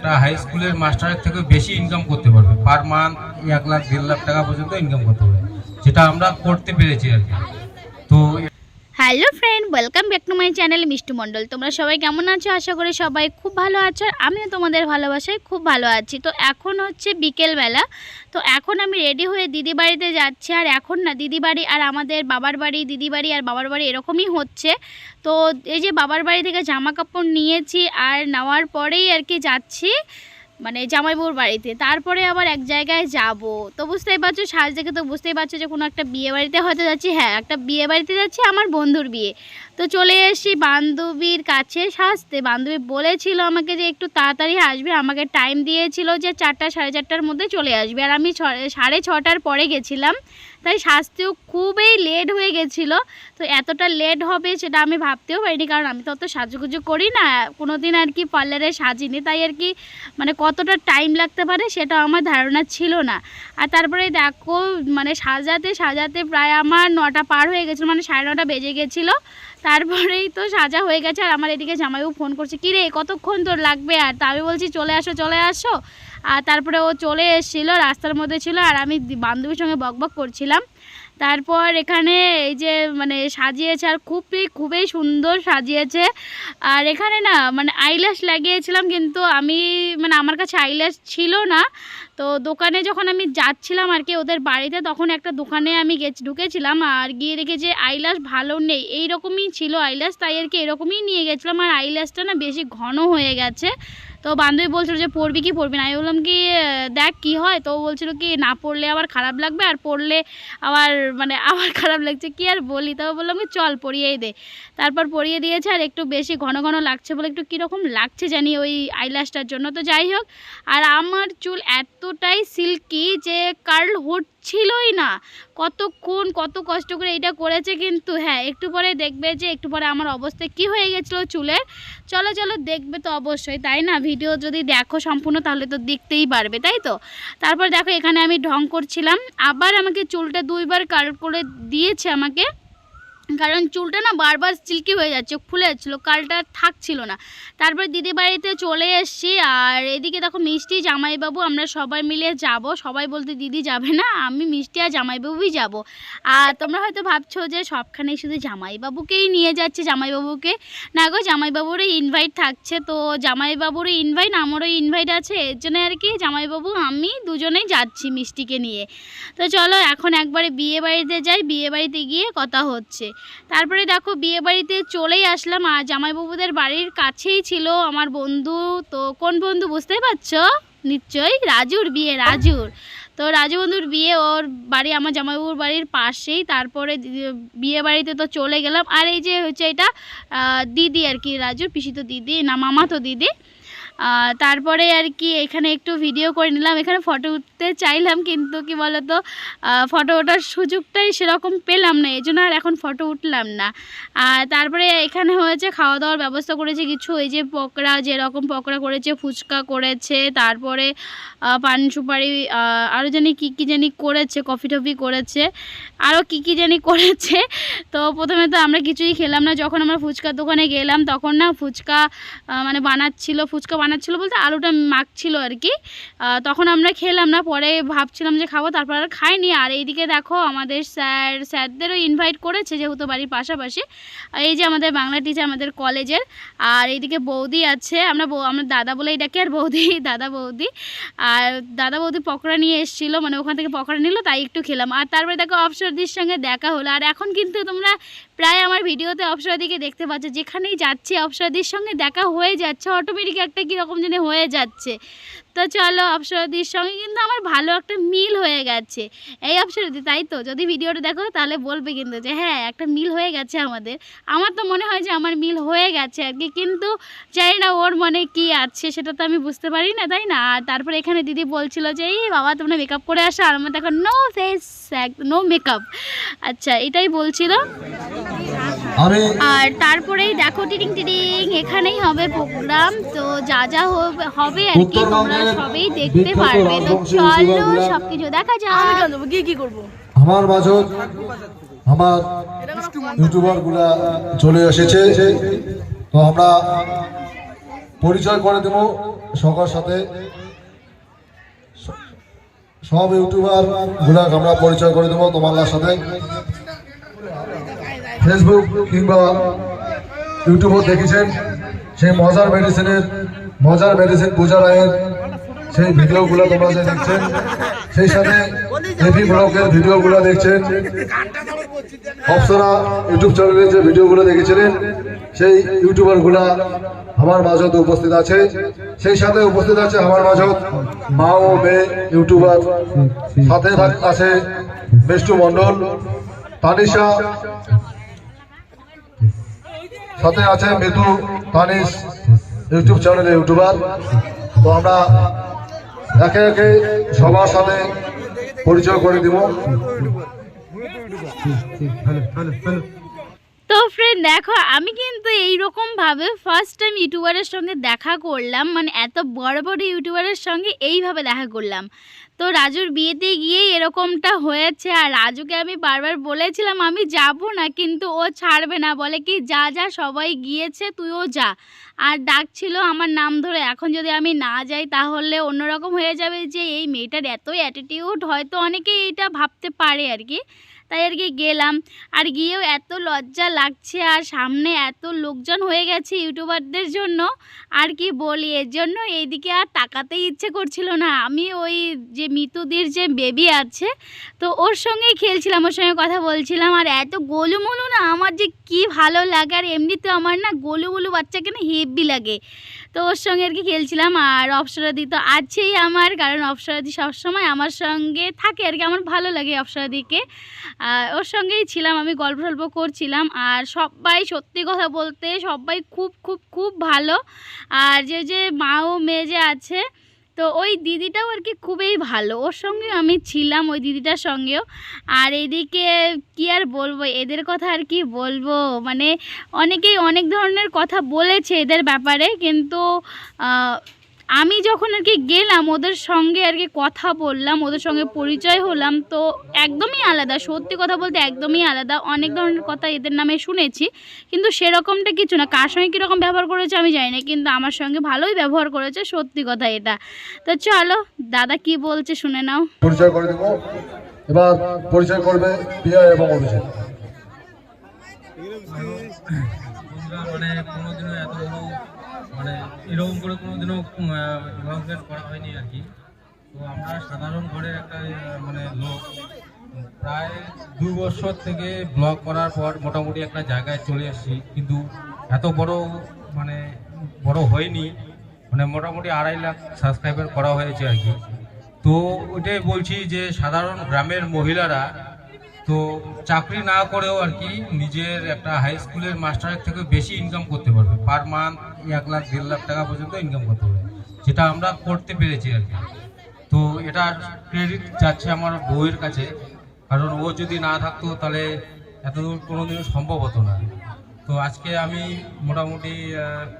একটা হাই স্কুলের মাস্টারের থেকে বেশি ইনকাম করতে পারবে, পার মান্থ 1 লাখ 1.5 লাখ টাকা পর্যন্ত ইনকাম করতে পারবে, যেটা আমরা করতে পেরেছি আর কি। তো hello friend, welcome back to my channel Mistu Mondal. তোমরা সবাই কেমন আছো? আশা করি সবাই খুব ভালো আছো, আর আমিও তোমাদের ভালোবাসায় খুব ভালো আছি। তো এখন হচ্ছে বিকেলবেলা, তো এখন আমি রেডি হয়ে দিদি বাড়িতে যাচ্ছি। আর এখন না দিদি বাড়ি আর আমাদের বাবার বাড়ি, দিদি বাড়ি আর বাবার বাড়ি এরকমই হচ্ছে। তো এই যে বাবার বাড়ি থেকে জামা কাপড় নিয়েছি, আর নেওয়ার পরেই আর কি যাচ্ছি মানে জামাইবুর বাড়িতে, তারপরে আবার এক জায়গায় যাব। তো বুঝতেই পারছো, সাজ দেখে তো বুঝতেই পারছো যে কোনো একটা বিয়ে বাড়িতে হয়তো যাচ্ছি। হ্যাঁ, একটা বিয়ে বাড়িতে যাচ্ছি, আমার বন্ধুর বিয়ে। তো চলে এসেছি বান্ধবীর কাছে সাজতে। বান্ধবী বলেছিল আমাকে যে একটু তাড়াতাড়ি আসবে, আমাকে টাইম দিয়েছিল যে 4টা সাড়ে 4টার মধ্যে চলে আসবে, আর আমি 6:30টার পরে গেছিলাম, তাই সাজতেও খুবই লেট হয়ে গেছিলো। তো এতটা লেট হবে সেটা আমি ভাবতেও পারিনি, কারণ আমি তো অত সাজুগুজু করি না কোনো দিন আর কি, পার্লারে সাজিনি, তাই আর কি মানে কতটা টাইম লাগতে পারে সেটা আমার ধারণা ছিল না। আর তারপরে দেখো মানে সাজাতে সাজাতে প্রায় আমার 9টা পার হয়ে গেছিলো, মানে 9:30 বেজে গেছিলো। তারপরেই তো সাজা হয়ে গেছে, আর আমার এদিকে জামাইবাবু ফোন করছে, কী রে কতক্ষণ তোর লাগবে? আর তা আমি বলছি চলে আসো চলে আসো। আর তারপরে ও চলে এসেছিলো, রাস্তার মধ্যে ছিল, আর আমি বান্ধবীর সঙ্গে বকবক করছিলাম। তারপর এখানে এই যে মানে সাজিয়েছে, আর খুবই সুন্দর সাজিয়েছে। আর এখানে না মানে আইল্যাশ লাগিয়েছিলাম, কিন্তু আমি মানে আমার কাছে আইল্যাশ ছিল না। তো দোকানে যখন আমি যাচ্ছিলাম আর কি ওদের বাড়িতে, তখন একটা দোকানে আমি ঢুকেছিলাম, আর গিয়ে দেখে যে আইল্যাশ ভালো নেই, এইরকমই ছিল আইল্যাশ, তাই আর কি এরকমই নিয়ে গেছিলাম। আর আইল্যাশটা না বেশি ঘন হয়ে গেছে। তো বান্ধবী বলছিল যে পরবি কি পরবি না, আমি বললাম কি দেখ কি হয়। তো বলছিল কি না পরলে আবার খারাপ লাগবে, আর পরলে আবার মানে আবার খারাপ লাগছে, কি আর বলি। তবে বললাম কি চল পরিয়েই দে। তারপর পরিয়ে দিয়েছে, আর একটু বেশি ঘন ঘন লাগছে বলে একটু কীরকম লাগছে জানি ওই আইল্যাশটার জন্য। তো যাই হোক, আর আমার চুল এতটাই সিল্কি যে কার্ল হচ্ছিলই না। কতক্ষণ কত কষ্ট করে এটা করেছে, কিন্তু হ্যাঁ একটু পরে দেখবে যে একটু পরে আমার অবস্থা কি হয়ে গেছিলো চুলের। চলো চলো দেখবে তো অবশ্যই, তাই না? ভিডিও যদি দেখো সম্পূর্ণ তাহলে তো দেখতেই পারবে, তাই তো। তারপর দেখো এখানে আমি ঢং করছিলাম, আবার আমাকে চুলটা 2বার কার্ল করে দিয়েছে আমাকে, কারণ চুলটা না বারবার সিল্কি হয়ে যাচ্ছে, খুলে যাচ্ছিলো, কালটা থাকছিল না। তারপর দিদি বাড়িতে চলে এসেছি, আর এদিকে দেখো মিষ্টি জামাইবাবু আমরা সবাই মিলে যাব। সবাই বলতে দিদি যাবে না, আমি মিষ্টি আর জামাইবাবুই যাব। আর তোমরা হয়তো ভাবছো যে সবখানেই শুধু জামাইবাবুকেই নিয়ে যাচ্ছে, জামাইবাবুকে না গো, জামাইবাবুরও ইনভাইট থাকছে। তো জামাইবাবুরও ইনভাইট, আমারও ইনভাইট আছে, এর জন্য আর কি জামাইবাবু আমি দুজনেই যাচ্ছি মিষ্টিকে নিয়ে। তো চলো এখন একবারে বিয়ে বাড়িতে যাই, বিয়ে বাড়িতে গিয়ে কথা হচ্ছে। তারপরে দেখো বিয়ে বাড়িতে চলেই আসলাম, আর জামাইবাবুদের বাড়ির কাছেই ছিল আমার বন্ধু। তো কোন বন্ধু বুঝতেই পারছো নিশ্চয়ই, রাজুর বিয়ে, রাজুর। তো রাজু বন্ধুর বিয়ে, ওর বাড়ি আমার জামাইবাবুর বাড়ির পাশেই। তারপরে বিয়ে বাড়িতে তো চলে গেলাম। আর এই যে হচ্ছে এটা দিদি আর কি, রাজুর পিসিতো দিদি না মামাতো দিদি। তারপরে আর কি এখানে একটু ভিডিও করে নিলাম, এখানে ফটো উঠতে চাইলাম, কিন্তু কি বলতো ফটো ওঠার সুযোগটাই সেরকম পেলাম না, এই জন্য আর এখন ফটো উঠলাম না। আর তারপরে এখানে হয়েছে খাওয়া দাওয়ার ব্যবস্থা করেছে কিছু, এই যে পকোড়া, যেরকম পকোড়া করেছে, ফুচকা করেছে, তারপরে পান সুপারি, আরও জানি কী জানি করেছে, কফি টফি করেছে, আরও কী জানি করেছে। তো প্রথমে তো আমরা কিছুই খেলাম না, যখন আমরা ফুচকার দোকানে গেলাম তখন না ফুচকা মানে বানাচ্ছিল বলতে আলুটা মাখছিল আর কি। তখন আমরা খেলাম না, পরে ভাবছিলাম যে খাবো, তারপর আর খাইনি। আর এইদিকে দেখো আমাদের স্যারদেরও ইনভাইট করেছে, যেহেতু বাড়ির পাশাপাশি। এই যে আমাদের বাংলা টিচার আমাদের কলেজের, আর এইদিকে বৌদি আছে, আমরা দাদা বলেই ডাকি, আর বৌদি দাদা বৌদি। আর দাদা বৌদি পকোড়া নিয়ে এসেছিলো, মানে ওখান থেকে পকোড়া নিল, তাই একটু খেলাম। আর তারপরে দেখো অপসরদির সঙ্গে দেখা হলো। আর এখন কিন্তু তোমরা প্রায় আমার ভিডিওতে অপসরাদিকে দেখতে পাচ্ছ, যেখানেই যাচ্ছে অপসরাদির সঙ্গে দেখা হয়ে যাচ্ছে, অটোমেটিক একটা কীরকম যেন হয়ে যাচ্ছে। তো চলো অপসরাদির সঙ্গে কিন্তু আমার ভালো একটা মিল হয়ে গেছে। এই অপসরাদি, তাই তো? যদি ভিডিওটা দেখো তাহলে বলবে কিন্তু যে হ্যাঁ একটা মিল হয়ে গেছে আমাদের। আমার তো মনে হয় যে আমার মিল হয়ে গেছে আর কি, কিন্তু জানি না ওর মনে কি আছে সেটা তো আমি বুঝতে পারি না, তাই না? আর তারপরে এখানে দিদি বলছিল যে এই বাবা তোমরা মেকআপ করে আসো, আর আমার দেখো নো ফেস নো মেকআপ, আচ্ছা এটাই বলছিল। আর তারপরেই দেখো টিডিং টিডিং এখানেই হবে প্রোগ্রাম। তো যা যা হবে আর কি তোমরা সবাই দেখতে পারবে। তো চলো সবকিছু দেখা যাক। কি করবো আমার মাঝে আমার ইউটিউবার গুলা চলে এসেছে। তো আমরা পরিচয় করে দেব সবার সাথে। সব ইউটিউবার গুলা আমরা পরিচয় করে দেবো তোমার সাথে। ফেসবুক কিংবা ইউটিউবে দেখেছেন সেই মজার মেডিসিন পূজা রায়ের সেই ভিডিওগুলো তোমরা যে দেখছেন, সেই সাথে এপি ব্লগের ভিডিওগুলো দেখছেন, অপসরা ইউটিউব চ্যানেলে যে ভিডিওগুলো দেখেছিলেন সেই ইউটিউবারগুলা আমার মাঝে উপস্থিত আছে। সেই সাথে উপস্থিত আছে আমার মাঝে মা ও মেয়ে ইউটিউবার, সাথে আছে মিষ্টু মণ্ডল, তানিশা, সাথে আছে মিতু তানিশ ইউটিউব চ্যানেলের ইউটিউবার। তো আমরা একে একে সবার সাথে পরিচয় করে দিব। তো ফ্রেন্ড দেখো, আমি কিন্তু এইরকমভাবে ফার্স্ট টাইম ইউটিউবারের সঙ্গে দেখা করলাম, মানে এত বড় বড় ইউটিউবারের সঙ্গে এইভাবে দেখা করলাম। তো রাজুর বিয়েতে গিয়েই এরকমটা হয়েছে। আর রাজুকে আমি বারবার বলেছিলাম আমি যাব না, কিন্তু ও ছাড়বে না, বলে কি যা যা সবাই গিয়েছে তুইও যা। আর ডাকছিল আমার নাম ধরে। এখন যদি আমি না যাই তাহলে অন্যরকম হয়ে যাবে যে এই মেয়েটার এত অ্যাটিটিউড, হয়তো অনেকে এইটা ভাবতে পারে আর কি। তাই আর কি গেলাম, আর গিয়েও এত লজ্জা লাগছে, আর সামনে এত লোকজন হয়ে গেছে ইউটিউবারদের জন্য, আর কি বলি, এর জন্য এইদিকে আর তাকাতেই ইচ্ছে করছিল না। আমি ওই যে মিতুদির যে বেবি আছে, তো ওর সঙ্গেই খেলছিলাম, ওর সঙ্গে কথা বলছিলাম। আর এত গোলুমোলু না আমার যে কি ভালো লাগে, আর এমনিতে আমার না গোলুমোলু বাচ্চাকে না হেভি লাগে। তো ওর সঙ্গে আর কি খেলছিলাম। আর অপসরাদি তো আছেই আমার, কারণ অপসরাদি সবসময় আমার সঙ্গে থাকে আর কি, আমার ভালো লাগে অপসরাদিকে। ওর সঙ্গেই ছিলাম, আমি গল্প টল্প করছিলাম। আর সবাই সত্যি কথা বলতে সবাই খুব খুব খুব ভালো। আর যে মা ও মেয়ে যে আছে, তো ওই দিদিটাও আর কি খুবই ভালো, ওর সঙ্গে আমি ছিলাম ওই দিদিটার সঙ্গেও। আর এইদিকে কি আর বলবো, এদের কথা আর কি বলবো, মানে অনেকেই অনেক ধরনের কথা বলেছে এদের ব্যাপারে, কিন্তু আমি যখন আর কি গেলাম ওদের সঙ্গে আর কি কথা বললাম, ওদের সঙ্গে পরিচয় হলাম, তো একদমই আলাদা, সত্যি কথা বলতে একদমই আলাদা। অনেক ধরনের কথা এদের নামে শুনেছি, কিন্তু সেরকমটা কিছু না। কার সঙ্গে কীরকম ব্যবহার করেছে আমি জানি না, কিন্তু আমার সঙ্গে ভালোই ব্যবহার করেছে, সত্যি কথা এটা। তো চলো দাদা কি বলছে শুনে নাও। পরিচয় করে দেব, এবার পরিচয় করবে প্রিয়া এবং অভিষেক। মানে কোনোদিনও এত বড় মানে এরকম করে কোনোদিনও ইনভলভমেন্ট করা হয়নি আর কি। তো আমরা সাধারণ ঘরের একটা মানে লোক, প্রায় 2 বছর থেকে ব্লগ করার পর মোটামুটি একটা জায়গায় চলে আসছি, কিন্তু এত বড় মানে বড় হয়নি, মানে মোটামুটি 2.5 লাখ সাবস্ক্রাইবার করা হয়েছে আর কি। তো ওইটাই বলছি যে সাধারণ গ্রামের মহিলারা তো চাকরি না করেও আর কি নিজের একটা হাই স্কুলের মাস্টারের থেকে বেশি ইনকাম করতে পারবে, পার মান্থ 1 লাখ 1.5 লাখ টাকা পর্যন্ত ইনকাম করতে পারবে, যেটা আমরা করতে পেরেছি আর কি। তো এটা ক্রেডিট যাচ্ছে আমার বউয়ের কাছে, কারণ ও যদি না থাকতো তাহলে এতদূর কোনোদিনও সম্ভব হতো না। তো আজকে আমি মোটামুটি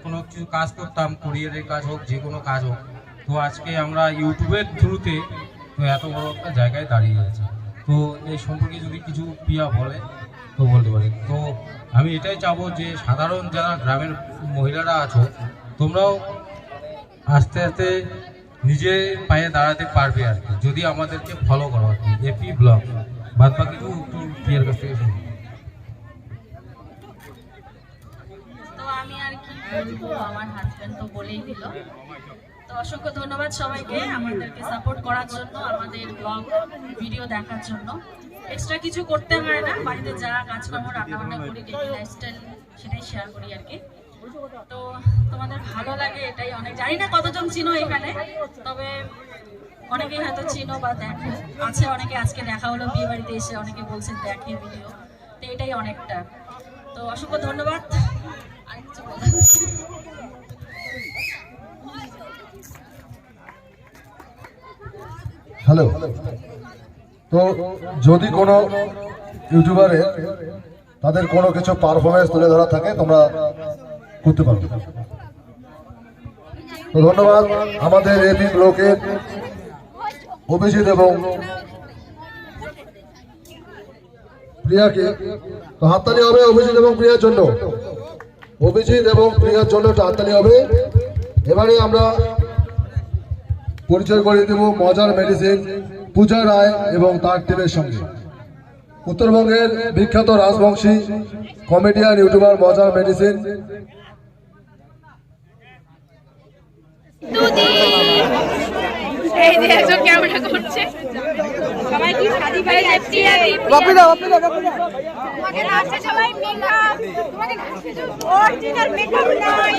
কোনো কিছু কাজ করতাম, কুরিয়ারের কাজ হোক, যে কোনো কাজ হোক, তো আজকে আমরা ইউটিউবের থ্রুতে তো এত বড় একটা জায়গায় দাঁড়িয়ে আছি। তো এই সম্পর্কে যদি কিছু প্রিয়া বলে তো বলতে পারে। তো আমি এটাই চাবো যে সাধারণ যারা গ্রামের মহিলারা আছো, তোমরাও আস্তে আস্তে নিজের পায়ে দাঁড়াতে পারবে আর কি, যদি আমাদেরকে ফলো করো আর কি, এপি ব্লগ। বাদ বাকি তো একটু প্রিয়ার কাছ থেকে শুনি। তো আমি আর কি বলবো, আমার হাজবেন্ড তো বলেই দিল। তো অসংখ্য ধন্যবাদ সবাইকে আমাদেরকে সাপোর্ট করার জন্য, আমাদের ব্লগ ভিডিও দেখার জন্য। এক্সট্রা কিছু করতে হয় না, বাড়িতে যা কাজকর্ম রান্নাবান্না করি, ডেইলি লাইফস্টাইল সেটাই শেয়ার করি আর কি। তো তোমাদের ভালো লাগে এটাই অনেক, জানি না কতজন চিনো এখানে, তবে অনেকেই হয়তো চিনো বা দেখো, আছে অনেকে আজকে দেখা হলো বিয়ে বাড়িতে এসে, অনেকে বলছেন দেখে ভিডিও, তো এটাই অনেকটা। তো অসংখ্য ধন্যবাদ। আর কিছু বলার হ্যালো। তো যদি কোনো ইউটিউবারে তাদের কোনো কিছু পারফরমেন্স তুলে ধরা থাকে তোমরা করতে পারো। তো ধন্যবাদ আমাদের এপি ব্লকের অভিজিৎ এবং প্রিয়াকে। তো হাততালি হবে অভিজিৎ এবং প্রিয়ার জন্য, অভিজিৎ এবং প্রিয়ার জন্য একটা হাততালি হবে। এবারে আমরা পরিচয় করে দেব মজার মেডিসিন পূজা রায় এবং তার টিমের সঙ্গে। উত্তরবঙ্গের বিখ্যাত রাজবংশী কমেডিয়ান ইউটিউবার মজার মেডিসিন। এই যে একজন ক্যামেরা করছে, সবাই কি শাদি ভাই যাচ্ছে কপি দাও কপি দাও কপি দাও তোমাকে নাচছে সবাই মেকআপ, তোমাকে নাচছে অরিজিনাল মেকআপ নাই।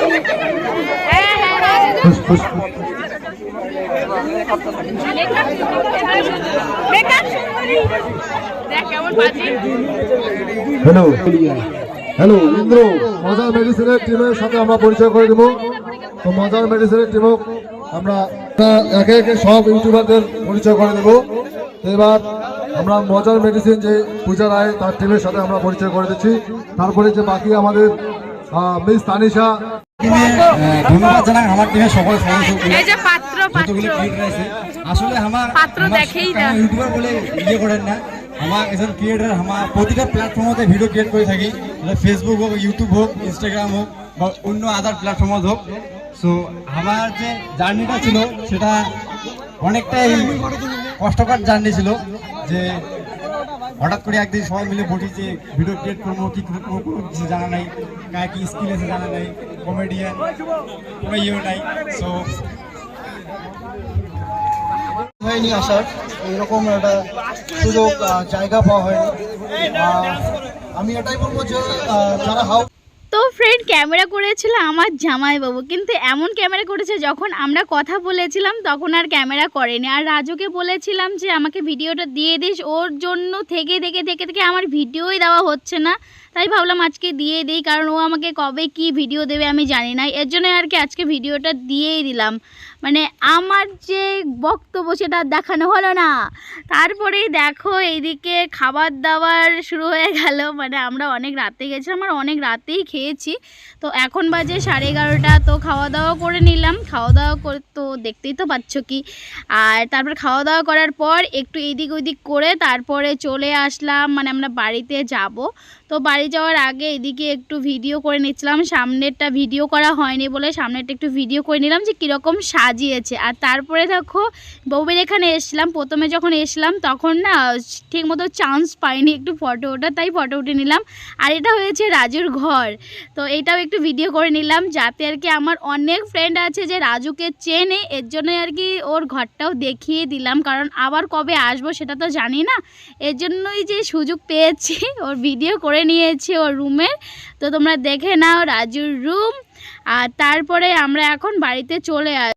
হ্যাঁ হ্যাঁ মেকআপ সুন্দরী দেখ কেমন বাজি। হ্যালো হ্যালো ইন্দ্র মজার মেডিসিনের টিমের সাথে আমরা পরিচয় করে দেব। তো মজার মেডিসিনের টিমও আমরা একে একে সব ইউটিউবারদের পরিচয় করে দেব। এবার আমরা মজার মেডিসিন যে পূজা রায় তার টিমের সাথে আমরা পরিচয় করে দিচ্ছি। তারপরে যে বাকি আমাদের মিস তানিশা, ধন্যবাদ জানাই আমার টিমের সকল সদস্য। এই যে পাত্র আসলে আমার পাত্র দেখেই না ইউটিউবার বলে ইয়ে করেন না, আমার একজন ক্রিয়েটার। আমার প্রতিটা প্ল্যাটফর্মতে ভিডিও ক্রিয়েট করে থাকি, ফেসবুক হোক, ইউটিউব হোক, ইনস্টাগ্রাম হোক বা অন্য আদার প্ল্যাটফর্ম হোক। সো আমার যে জার্নিটা ছিল সেটা অনেকটাই কষ্টকর জার্নি ছিল। যে হঠাৎ করে একদিন সবাই মিলে বলি যে ভিডিও ক্রিয়েট করবো, কি করবো কোনো কিছু জানা নাই, কার কি স্কিল আছে জানা নাই, কমেডিয়ান কোনো ইয়েও নাই। সো হয়নি আসার, এরকম একটা সুযোগ জায়গা পাওয়া হয়নি। আমি এটাই বলবো যে যারা হাউ তো ফ্রেন্ড ক্যামেরা করেছিল আমার জামাইবাবু, কিন্তু এমন ক্যামেরা করেছে যখন আমরা কথা বলেছিলাম তখন আর ক্যামেরা করেনি। আর রাজুকে বলেছিলাম যে আমাকে ভিডিওটা দিয়ে দিস, ওর জন্য থেকে আমার ভিডিওই দেওয়া হচ্ছে না। তাই ভাবলাম আজকে দিয়ে দিই, কারণ ও আমাকে কবে কি ভিডিও দেবে আমি জানি না। এর জন্য আর কি আজকে ভিডিওটা দিয়েই দিলাম। মানে আমার যে বক্তব্য সেটা দেখানো হলো না। তারপরেই দেখো এইদিকে খাবার দাবার শুরু হয়ে গেল। মানে আমরা অনেক রাতে গেছিলাম, আর অনেক রাতেই খেয়েছি। তো এখন বাজে 11:30। তো খাওয়া দাওয়া করে নিলাম। খাওয়া দাওয়া করে তো দেখতেই তো পাচ্ছ কি। আর তারপর খাওয়া দাওয়া করার পর একটু এদিক ওইদিক করে তারপরে চলে আসলাম, মানে আমরা বাড়িতে যাব। তো বাড়ি যাওয়ার আগে এদিকে একটু ভিডিও করে নিচ্ছিলাম। সামনেরটা ভিডিও করা হয়নি বলে সামনেরটা একটু ভিডিও করে নিলাম যে কীরকম সাজিয়েছে। আর তারপরে দেখো বউবের এখানে এসলাম। প্রথমে যখন এসলাম তখন না ঠিক মতো চান্স পাইনি একটু ফটো ওঠা, তাই ফটো উঠে নিলাম। আর এটা হয়েছে রাজুর ঘর। তো এইটাও একটু ভিডিও করে নিলাম, যাতে আর কি আমার অনেক ফ্রেন্ড আছে যে রাজুকে চেনে, এর জন্যই আর কি ওর ঘরটাও দেখিয়ে দিলাম। কারণ আবার কবে আসবো সেটা তো জানি না, এর জন্যই যে সুযোগ পেয়েছি ওর ভিডিও করে নিয়েছি ওর রুমের। তো তোমরা দেখে নাও রাজুর রুম। আর তারপরে আমরা এখন বাড়িতে চলে আসি।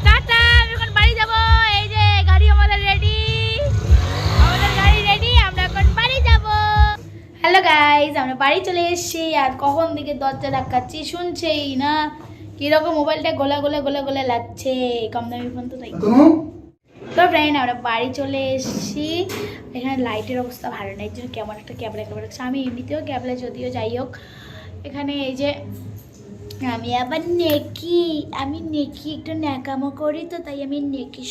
টাটা, আমি এখন বাড়ি যাব। এই যে গাড়ি আমাদের রেডি, আমাদের গাড়ি রেডি, আমরা এখন বাড়ি যাব। হ্যালো গাইজ, আমরা বাড়ি চলে এসেছি। আর কখন দিকে দরজা ধাক্কাচ্ছি শুনছেই না, কিরকম মোবাইলটা গোলা গোলা গোলা গোলা লাগছে। কম দামি ফোন তো তাই। তো ফ্রেন্ড আমরা বাড়ি চলে এসেছি। এখানে লাইটের অবস্থা ভালো নেই, এর জন্য কেমন একটা ক্যাবলা ক্যাবলা লাগছে। আমি এমনিতেও ক্যাবলা, যদিও যাই হোক। এখানে এই যে আমি আবার নেকি একটু ন্যাকামো করি, তো তাই আমি নেকি